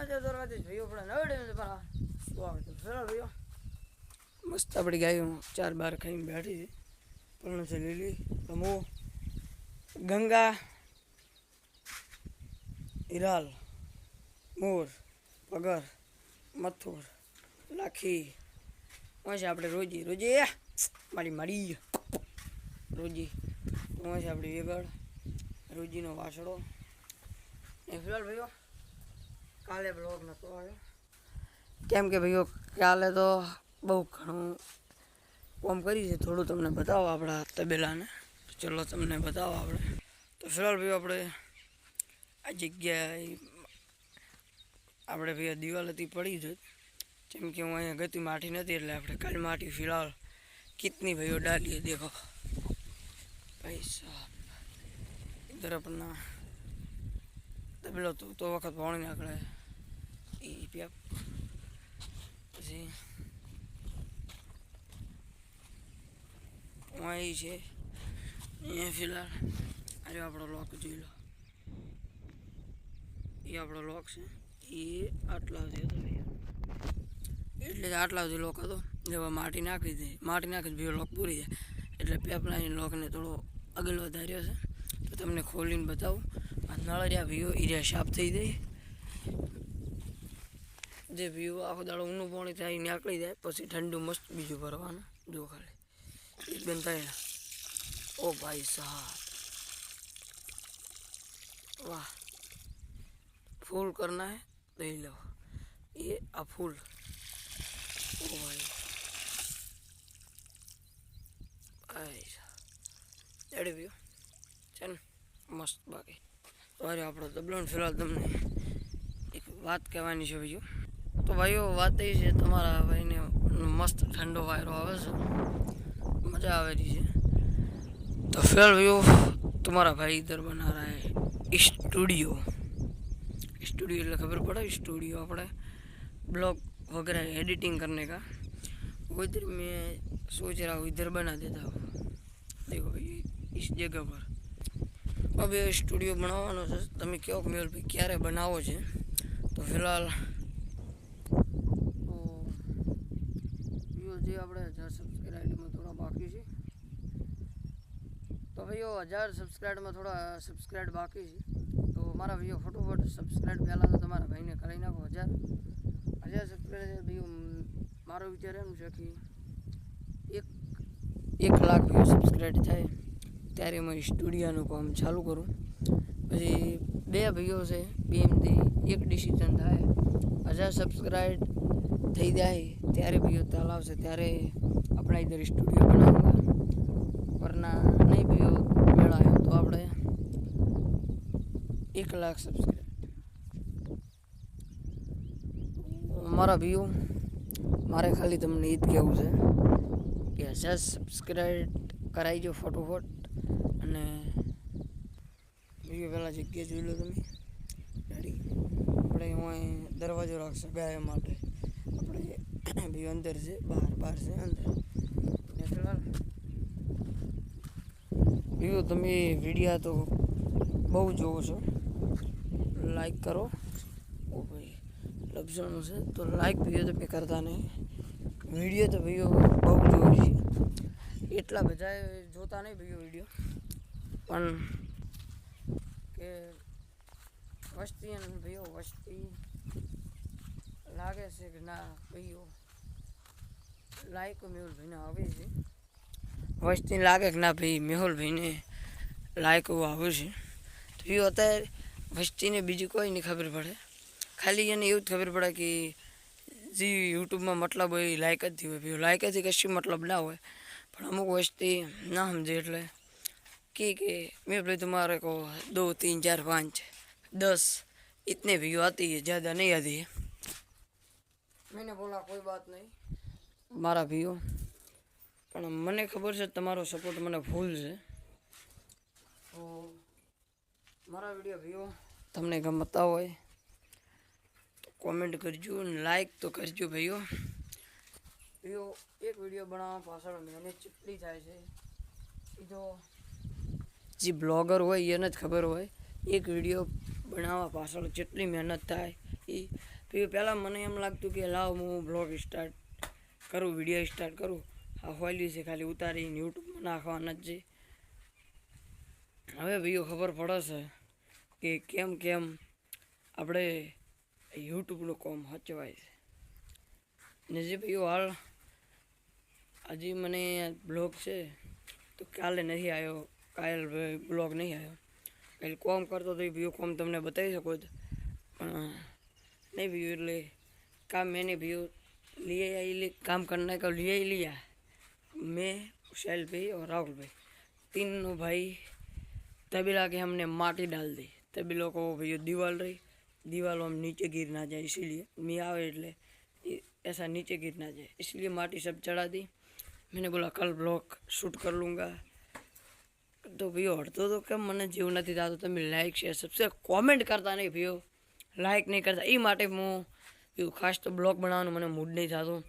મહાદેવ દરવાજે ભાઈઓ પણ નવડે મારા સ્વાગત ચલો ભાઈઓ મસ્ત આપણી ગાયો 4-12 ખાઈને બેઠી છે પણ છે લીલી તમો ગંગા હિરાલ મોર પગર મથુર લાખી છે આપણે રોજી મારી રોજી છે આપણી વેગળ રોજીનો વાસડો એ ફિલહાલ ભાઈઓ કાલે બ્લોગ નહોતો આવ્યો કેમ કે ભાઈઓ કાલે તો બહુ ઘણું કોમ કરી છે થોડું તમને બતાવો આપણા તબેલાને ચલો તમને બતાવો આપણે તો ફિલહાલ ભાઈઓ આપણે આ જગ્યાએ આપણે ભાઈ દિવાલ હતી પડી જ જેમ કે હું અહીંયા ગતિ માટી નથી એટલે આપણે કાલ માટી ફિલહાલ કિતની ભાઈઓ ડાલીએ દેખો ભાઈ સાहब इधर अपना तबेलो तो वक्त पानी नाकड़े पिया પછી वही છે ये फिलहाल अरे આપણો લોક જોઈ લો એ આપણો લોક છે એ આટલા સુધી હતો એટલે આટલા સુધી લોક હતો જેવા માટી નાખી દે માટી નાખી બે લોક પૂરી જાય એટલે પેપલાઈન લોકને થોડો આગળ વધાર્યો છે તો તમને ખોલીને બતાવું આ નળિયા ભીઓ એરિયા સાફ થઈ જાય જે ભીઓ આખો દાડો ઊનું પાણી થાય નીકળી જાય પછી ઠંડુ મસ્ત બીજું ભરવાનું જો ખાલી એકદમ થાય ओ भाई साहब वाह फूल करना है ले लो ये आ फूल ओ भाई एडे भी चल मस्त बाकी अरे આપણો તબલો ફિલહાલ તમને એક વાત કહેવાની છે ભાઈઓ તો ભાઈઓ વાત એ છે તમારા ભાઈને મસ્ત ઠંડો વાયરો આવે છે મજા આવે છે तो फिलहाल भैया तुम्हारा भाई इधर बना रहा है स्टूडियो એટલે खबर पड़ा स्टूडियो अपने ब्लॉग वगैरह एडिटिंग करने का वो इधर मैं सोच रहा हूँ इधर बना देता हूँ देखो भाई इस जगह पर अब ये स्टूडियो बनावવાનો છે તમે કહો કે મેલ ભાઈ ક્યારે બનાવો છે તો ફિલહાલ તો જે આપણે 1000 સબસ્ક્રાઇબમાં થોડા બાકી છે तो भैया 1000 सब्सक्राइब में थोड़ा सब्सक्राइब बाकी है तो हमारा भैया फटोफट सब्सक्राइब पहला तो तुम्हारा भाई ने कराई नाखो 1000 सब्सक्राइब भैया मारो विचार एम है कि 1 लाख भैया सब्सक्राइब थाय त्यारे मैं स्टूडियोનું કામ ચાલુ કરું પછી બે ભાઈઓ છે બેમાંથી એક ડિસિઝન થાય 1000 સબ્સક્રાઇબ થઈ જાય ત્યારે ભૈયો તાલ આવશે ત્યારે આપણા इधर स्टूडियो बनाऊंगा वरना नहीं भी मेला है तो आप 1 लाख सब्सक्राइब हमारा व्यू मारे खाली तमने ईद कहूँ है कि 1000 सब्सक्राइब कराई जो फटोफट અને વ્યૂ પહેલાં જગ્યા જોઈ લો તમે રેડી આપણે હું દરવાજો રાખશે ગાય માટે આપણે વ્યૂ અંદર છે બહાર છે અંદર ને ફિલહાલ व्यू તમે વિડીયો તો બહુ જોવો છો લાઈક કરો ઓ ભાઈ લફઝણું છે તો લાઈક વિડીયો તમે કરતા નહીં વિડીયો તો ભાઈઓ બહુ જોવો છે એટલા બધા જોતા નહીં ભાઈઓ વિડીયો પણ કે વસ્તી અને ભાઈઓ વસ્તી લાગે છે કે ના ભાઈઓ લાઈકો મેહુલ ભાઈને આવે છે વસ્તી લાગે કે ના ભાઈ મેહુલ ભાઈને લાઈકો આવે છે તો એ અત્યારે વસ્તીને બીજી કોઈ નહીં ખબર પડે ખાલી એને એવું જ ખબર પડે કે જે યુટ્યુબમાં મતલબ હોય લાઈક જ થયું હોય ભાઈ લાઈકથી કશું મતલબ ના હોય પણ અમુક વસ્તી ના સમજે એટલે कि मैं भाई तुम्हारे को 2 3 4 5 10 इतने व्यू आती है ज़्यादा नहीं आती है मैंने बोला कोई बात नहीं मारा व्यू पर मने खबर है तमारो सपोर्ट मने फूल है तो मारा वीडियो व्यू तमने गमता हो तो कॉमेंट करजो लाइक तो करजो भाईओ व्यू एक वीडियो बनावा पाछळ मैंने चेटली थाय छे जो जी ब्लॉगर हो ये खबर हो एक वीडियो बनावा पाछळ जेटली मेहनत थाय તો પહેલાં મને એમ લાગતું કે લાવ હું બ્લોગ સ્ટાર્ટ કરું, વિડીયો સ્ટાર્ટ કરું, આ હોલી છે ખાલી ઉતારીને યુટ્યુબમાં નાખવાના જ છે. હવે ભાઈઓ ખબર પડે છે કે કેમ આપણે યુટ્યુબનું કામ હચવાય છે. ને જે ભાઈઓ હાલ હજી મને બ્લોગ છે તો કાલે નથી આવ્યો, કાલે બ્લોગ નહીં આવ્યો. કાલે કોમ કરતો તો એ ભાઈઓ કોમ તમને બતાવી શકો છો, પણ नहीं भैया એટલે काम मैंने भैया लिए काम करने का लिया मैं शैल भाई और राहुल भाई तीनों भाई तबेला के हमने माटी डाल दी. तबेलों को भैया दीवार रही, दीवार हम नीचे गिर ना जाए इसीलिए मैं आवे એટલે ऐसा नीचे गिर ना जाए इसलिए माटी सब चढ़ा दी. मैंने बोला कल ब्लॉग शूट कर लूँगा. तो भैया हटतो तो કેમ મને જેવું નથી થતું. તમે લાઈક શેર સબસ્ક્રાઈબ કોમેન્ટ કરતા નહીં ભૈયો, લાઈક નહીં કરતા. એ માટે હું એવું ખાસ તો બ્લોગ બનાવવાનું મને મૂડ નહીં થતું.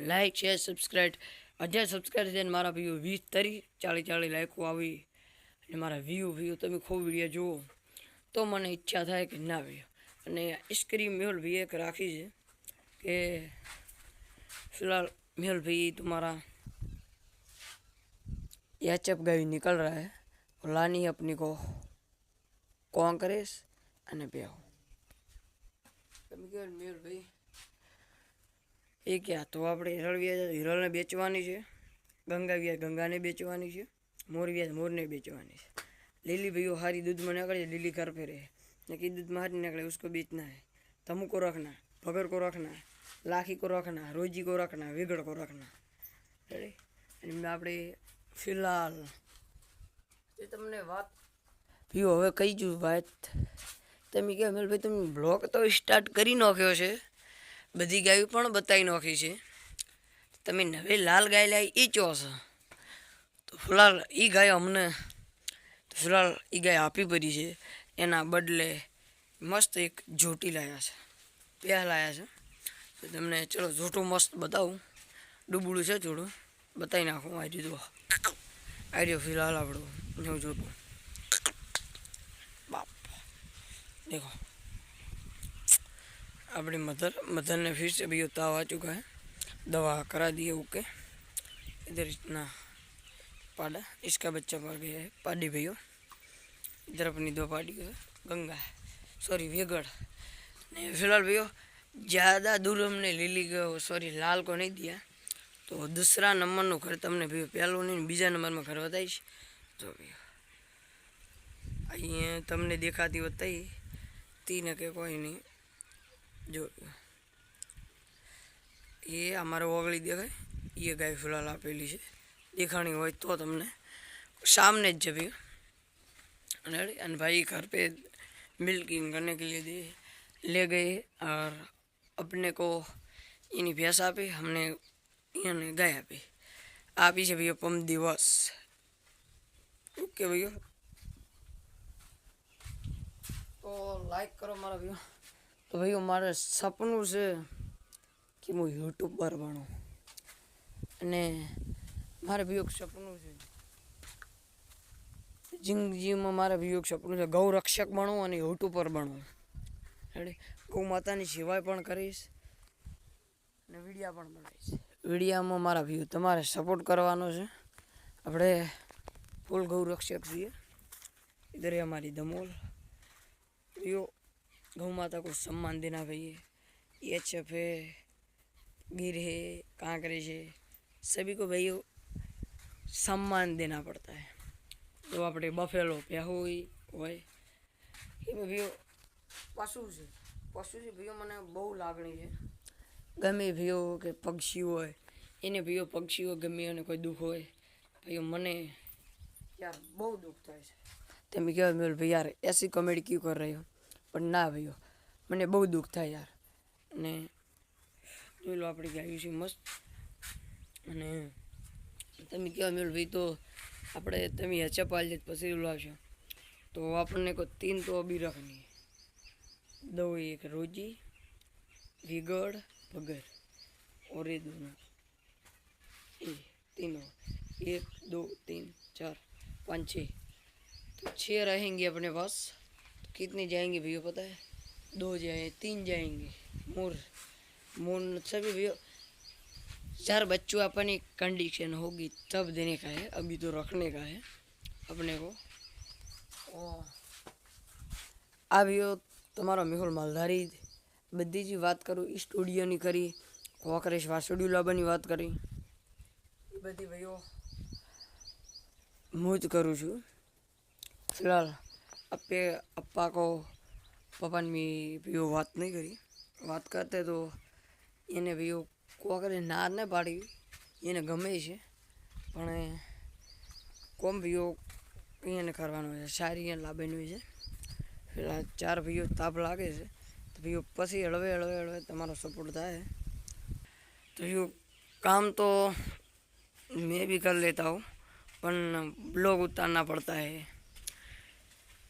લાઈક શેર સબસ્ક્રાઈબ 1000 સબસ્ક્રાઈબ થઈને મારા ભૈયો 20 30 40 લાઈકો આવી અને મારા વ્યૂ તમે ખૂબ વિડીયો જુઓ તો મને ઈચ્છા થાય કે ના ભૈયો. અને સ્ક્રીન મેહુલ ભાઈ એક રાખી છે કે फिलहाल मेहुल भाई तुम्हारा एचएफ गाड़ी निकल रहा है और लानी है अपनी को कांग्रेस અને બેહો. તમે કહો મેહુલ ભાઈ એ ક્યાં તો આપણે હિરલને બેચવાની છે, ગંગાને બેચવાની છે, મોરને બેચવાની છે. લીલી भाइयों हारी दूध में निकले, લીલી घर पे रहे न कि दूध में हारी निकले उसको बेचना है. तमु को रखना, भगर को रखना, लाखी को रखना, रोजी को रखना, विगड़ को रखना. रेडी. અને આપણે ફિલહાલ જે તમને વાત પીઓ હવે કહી જુ વાત. તમે કહો મેલ ભાઈ તમે બ્લોગ તો સ્ટાર્ટ કરી નાખ્યો છે, બધી ગાયો પણ બતાવી નાખી છે, તમે નવી લાલ ગાય લાવી એ ચો છો તો ફિલહાલ એ ગાય અમને તો ફિલહાલ એ ગાય આપી પડી છે. એના બદલે મસ્ત એક જોટી લાવ્યા છે, પ્યા લાવ્યા છે. તો તમને ચલો જોટું મસ્ત બતાવું. ડૂબડું છે જોડું બતાવી નાખું. આવી દો આઈડિયો ફિલહાલ આપણું નવું જોટું बाप देखो अपनी मदर ने फिर से भी ताव आ चुका है, दवा करा दी है. ओके इधर इतना पाड़ा इसका बच्चा मर गया है. पाडी भैया इधर अपनी दो पाडी है गंगा सॉरी वेगड़ ने. फिलहाल भैया ज़्यादा दूर हमने લીલી गयो सॉरी लाल को नहीं दिया तो दूसरा नंबर घर तमने भैया पहलो नहीं बीजा नंबर में घर बताईश. जो भैया अँ तमने देखाती बताई तीन के कोई नहीं. जो ये अमर ओगली देखाय ये गाय फिलहाल आपेली है, देखानी हो तो तमने सामने ज भी. अरे भाई घर पे मिल्किंग करने के लिए ले गए और अपने को इन्हीं भैंस आपी, हमने इन्हें गाय आपी. आपी से भैया पम दिवस. ओके भैया तो लाइक करो मारा भैया. तो भैया मारे सपनों से कि मैं यूट्यूबर बनूँ અને મારે ભી એક સપનું છે જિંદગીમાં. મારે ભી એક સપનું છે ગૌ રક્ષક બનવું અને યુટ્યુબર બનવું. રેડી. ગૌ માતાની સેવા પણ કરીશ અને વિડીયા પણ બનાવીશ. વિડીયામાં મારા વ્યૂ તમારે સપોર્ટ કરવાનો છે. આપણે ફૂલ ગૌ રક્ષક છીએ. इधर है हमारी दमोल. यो गौ माता को सम्मान देना भैया. ये एचएफ है, गिर है, कांकरेज है, सभी को भैया सम्मान देना पड़ता है. तो આપણે બફેલો પ્યાહો હોય એ ભૈયો પશુ છે ભૈયો. મને બહુ લાગણી છે. ગમે ભૈયો કે પક્ષી હોય એને ભૈયો પક્ષીઓ ગમે અને કોઈ દુઃખ હોય ભૈયો મને यार बहुत दुख થાય છે. તમે કહો મેલ ભાઈ यार ऐसी कॉमेडी क्यों कर रहे हो, પણ ના ભૈયો મને બહુ દુઃખ થાય યાર. અને જોઈ લો આપણે ગાયું છે મસ્ત. અને તમે કહો મેલ ભાઈ તો આપણે તમે હેચા પાલજે પછી લાવશો તો આપણને કોઈ 3 तो अभी रखनी है. 2 एक रोजी विगड़ भगर और ये दोनों ये तीनों 1 2 3 4 5 6 तो 6 रहेंगे अपने पास. तो कितनी जाएंगे भैया पता है 2 जाए 3 जाएंगे। मोर मोर सभी भैया 4 बच्चों अपनी कंडीशन होगी तब देने का है, अभी तो रखने का है अपने को। और આ ભીઓ તમારો મેહુલ માલધારી બધી જ વાત કરું સ્ટુડિયોની કરી, કોકરેશ વાસુડી લાવવાની વાત કરી, એ બધી ભાઈઓ હું જ કરું છું। फिलहाल अप्पा को पापा ने भैया बात नहीं करी, बात करते तो એને ભૈયો કોકરે ના ને પાડી, એને ગમે છે પણ કોમ ભૈયો એને કરવાનો છે, સારી એને લાવવાની હોય છે। फिलहाल 4 भैया ताप लागे છે તો ભૈયો પછી હળવે હળવે હળવે તમારો સपोर्ट થાય तो भैया काम तो मैं भी कर लेता हूँ पर ब्लॉग उतारना पड़ता है,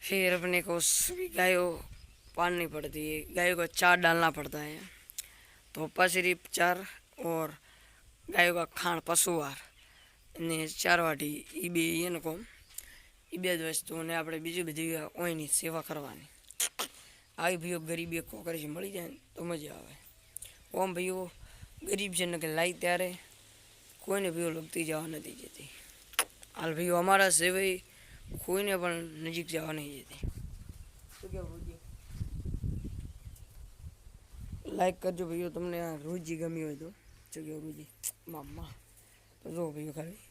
फिर अपने को सभी गायों पालनी पड़ती है, गायों को चार डालना पड़ता है। तो पप्पा सिर्फ 4 और गायों का खाण पशुआर ने 4 वाटी એ બે એને કોમ એ બે જ વસ્તુઓને આપણે બીજી બધી ઓયની સેવા કરવાની। આવી ભાઈઓ ગરીબી કોકરેશ મળી જાય ને તો મજા આવે। ઓમ ભાઈઓ ગરીબ છે ને કે લાઈ ત્યારે કોઈને ભાઈઓ લગતી જવા નથી જતી। હાલ ભાઈઓ અમારા સિવાય કોઈને પણ નજીક જવા નહીં જતી। શું કહેવું રોજી? લાઈક કરજો ભાઈઓ તમને આ રોજી ગમી હોય તો। શું કહેવું રોજી? મામા તો જો ભાઈઓ ખાલી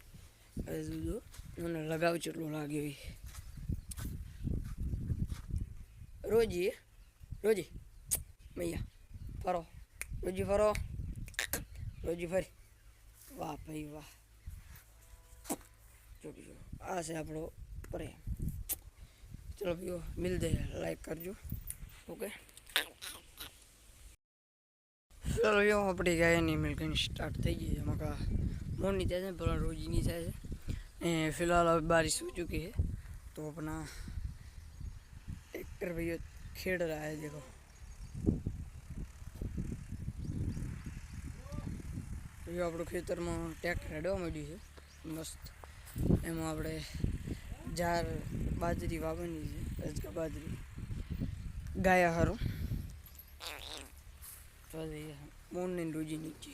જો મને લગાવ કેટલો લાગ્યો એ રોજી રોજી મૈયા ફરો રોજી ફરો રોજી ફરી વાહ ભાઈ વાહ। જો ભાઈઓ આ છે આપણો પ્રેમ। ચલો ભાઈઓ મિલતે લાઈક કરજો ઓકે। चलो भाइयों अपनी गाय नहीं मिल्किंग स्टार्ट थी गई है, मका मोर नहीं चाहिए भला रोजी नहीं चाहिए। फिलहाल अब बारिश हो चुकी है तो अपना ट्रैक्टर भैया खेड़ रहा है। देखो भैया आप खेतर में ट्रैक्टर हेडवा मळ्યું છે मस्त। એમાં આપણે જાર બાજરી વાવવાની છે, રજકા બાજરી ગાયા હારું। તો મોરને રોજી નીચે